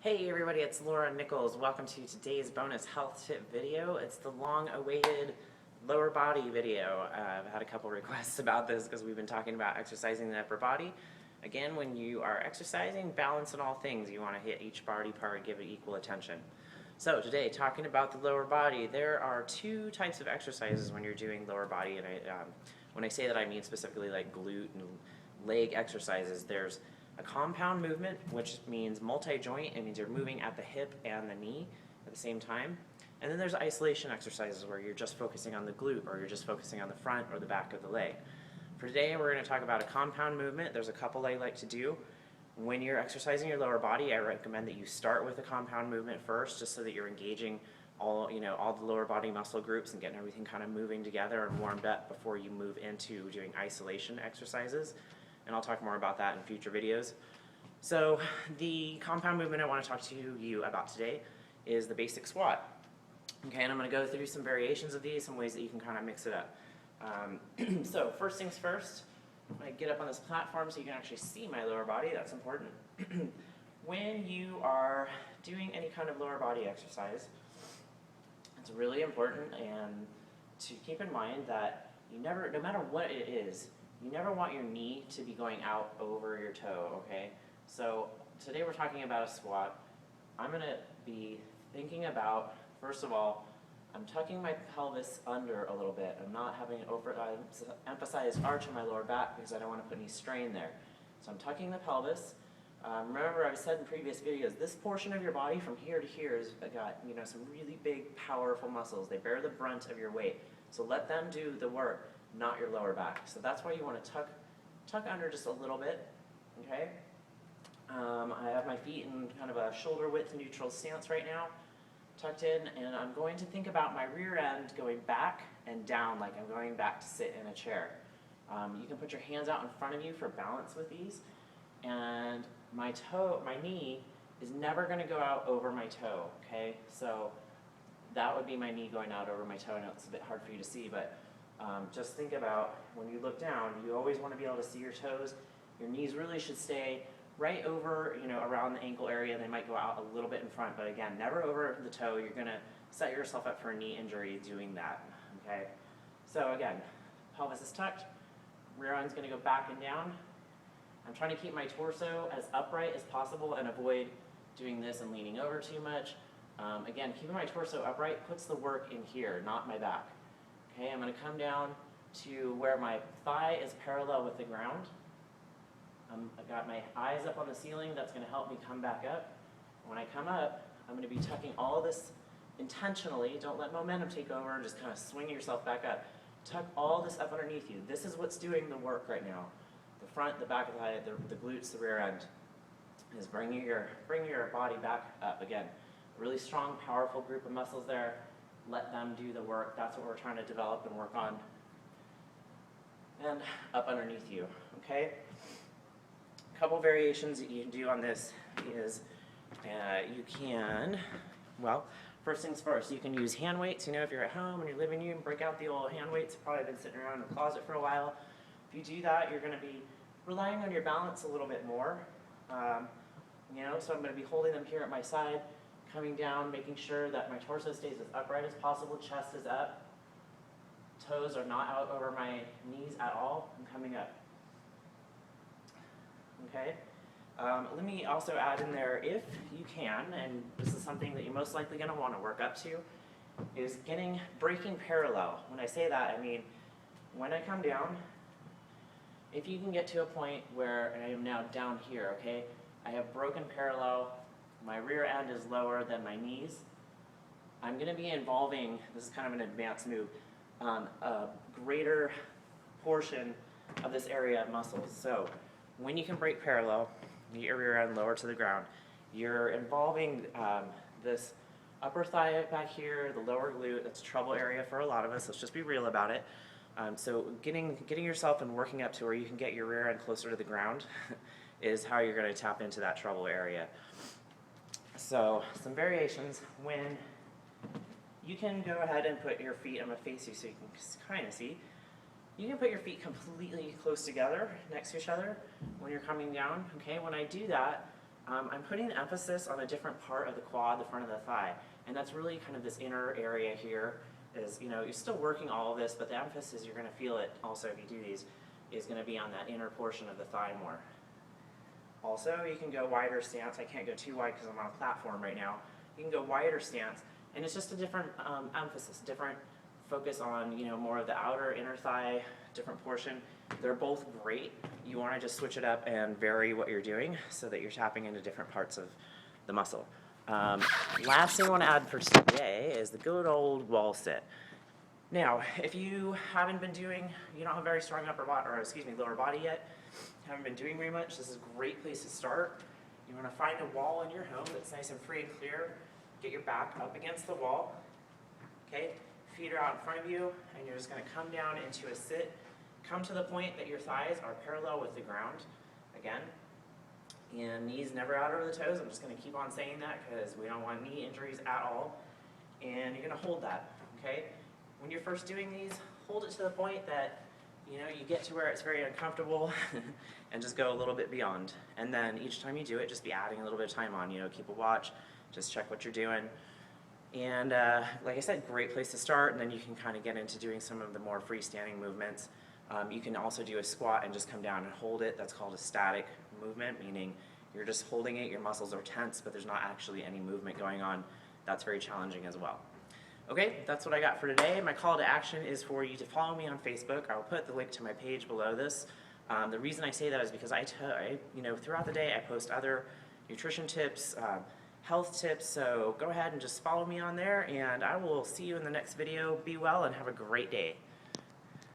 Hey everybody, it's Laura Nichols. Welcome to today's bonus health tip video. It's the long-awaited lower body video. I've had a couple requests about this because we've been talking about exercising the upper body. Again, when you are exercising, balance in all things. You want to hit each body part, give it equal attention. So today, talking about the lower body, there are two types of exercises when you're doing lower body, and when I say that I mean specifically like glute and leg exercises. There's a compound movement, which means multi-joint. It means you're moving at the hip and the knee at the same time. And then there's isolation exercises where you're just focusing on the glute, or you're just focusing on the front or the back of the leg. For today, we're going to talk about a compound movement. There's a couple I like to do. When you're exercising your lower body, I recommend that you start with a compound movement first, just so that you're engaging all the lower body muscle groups and getting everything kind of moving together and warmed up before you move into doing isolation exercises. And I'll talk more about that in future videos. So the compound movement I want to talk to you about today is the basic squat. Okay, and I'm going to go through some variations of these, some ways that you can kind of mix it up. So first things first, I get up on this platform so you can actually see my lower body. That's important. When you are doing any kind of lower body exercise, it's really important and to keep in mind that you never, no matter what it is, you never want your knee to be going out over your toe, okay? So today we're talking about a squat. I'm going to be thinking about, first of all, I'm tucking my pelvis under a little bit. I'm not having an overemphasized arch in my lower back because I don't want to put any strain there. So I'm tucking the pelvis. Remember, I've said in previous videos, this portion of your body from here to here has got some really big, powerful muscles. They bear the brunt of your weight. So let them do the work, not your lower back. So that's why you want to tuck under just a little bit, okay? I have my feet in kind of a shoulder width neutral stance right now, tucked in, and I'm going to think about my rear end going back and down like I'm going back to sit in a chair. You can put your hands out in front of you for balance with these, and my knee is never going to go out over my toe, okay? So that would be my knee going out over my toe. I know it's a bit hard for you to see, but just think about when you look down, you always want to be able to see your toes. Your knees really should stay right over, around the ankle area. They might go out a little bit in front, but again, never over the toe. You're going to set yourself up for a knee injury doing that, okay? So again, pelvis is tucked, rear end's going to go back and down. I'm trying to keep my torso as upright as possible and avoid doing this and leaning over too much. Again, keeping my torso upright puts the work in here, not my back. Okay, I'm going to come down to where my thigh is parallel with the ground. I've got my eyes up on the ceiling. That's going to help me come back up. When I come up, I'm going to be tucking all this intentionally. Don't let momentum take over. Just kind of swing yourself back up. Tuck all this up underneath you. This is what's doing the work right now. The front, the back of the head, the glutes, the rear end is bringing your body back up. Again, a really strong, powerful group of muscles there. Let them do the work. That's what we're trying to develop and work on. And up underneath you, okay? A couple variations that you can do on this is you can, well, first things first, you can use hand weights. If you're at home and you're living, you can break out the old hand weights. You've probably been sitting around in the closet for a while. If you do that, you're going to be relying on your balance a little bit more. So I'm going to be holding them here at my side, coming down, making sure that my torso stays as upright as possible, chest is up, toes are not out over my knees at all. I'm coming up. Okay? Let me also add in there, if you can, and this is something that you're most likely going to want to work up to, is breaking parallel. When I say that, I mean, when I come down, if you can get to a point where I am now down here, okay, I have broken parallel, my rear end is lower than my knees, I'm going to be involving, this is kind of an advanced move, a greater portion of this area of muscles. So when you can break parallel, get your rear end lower to the ground, you're involving this upper thigh back here, the lower glute. That's a trouble area for a lot of us. Let's just be real about it. So getting yourself and working up to where you can get your rear end closer to the ground is how you're going to tap into that trouble area. So some variations, when you can go ahead and put your feet, I'm going to face you so you can kind of see. You can put your feet completely close together next to each other when you're coming down. Okay, when I do that, I'm putting emphasis on a different part of the quad, the front of the thigh, and that's really kind of this inner area here. Is, you know, you're still working all of this, but the emphasis, you're going to feel it also if you do these, is going to be on that inner portion of the thigh more. Also, you can go wider stance. I can't go too wide because I'm on a platform right now. You can go wider stance, and it's just a different emphasis, different focus on, you know, more of the outer inner thigh, different portion. They're both great. You want to just switch it up and vary what you're doing so that you're tapping into different parts of the muscle. Last thing I want to add for today is the good old wall sit. Now, if you haven't been doing, you don't have very strong upper body, or excuse me, lower body yet, haven't been doing very much, this is a great place to start. You want to find a wall in your home that's nice and free and clear. Get your back up against the wall. Okay, feet are out in front of you, and you're just going to come down into a sit. Come to the point that your thighs are parallel with the ground. Again. And knees never out over the toes. I'm just going to keep on saying that because we don't want knee injuries at all. And you're going to hold that, okay? When you're first doing these, hold it to the point that, you know, you get to where it's very uncomfortable and just go a little bit beyond. And then each time you do it, just be adding a little bit of time on, you know, keep a watch, just check what you're doing. And like I said, great place to start, and then you can kind of get into doing some of the more freestanding movements. You can also do a squat and just come down and hold it. That's called a static movement, meaning you're just holding it, your muscles are tense, but there's not actually any movement going on. That's very challenging as well. Okay, that's what I got for today. My call to action is for you to follow me on Facebook. I'll put the link to my page below this. The reason I say that is because you know, throughout the day I post other nutrition tips, health tips, so go ahead and just follow me on there, and I will see you in the next video. Be well and have a great day.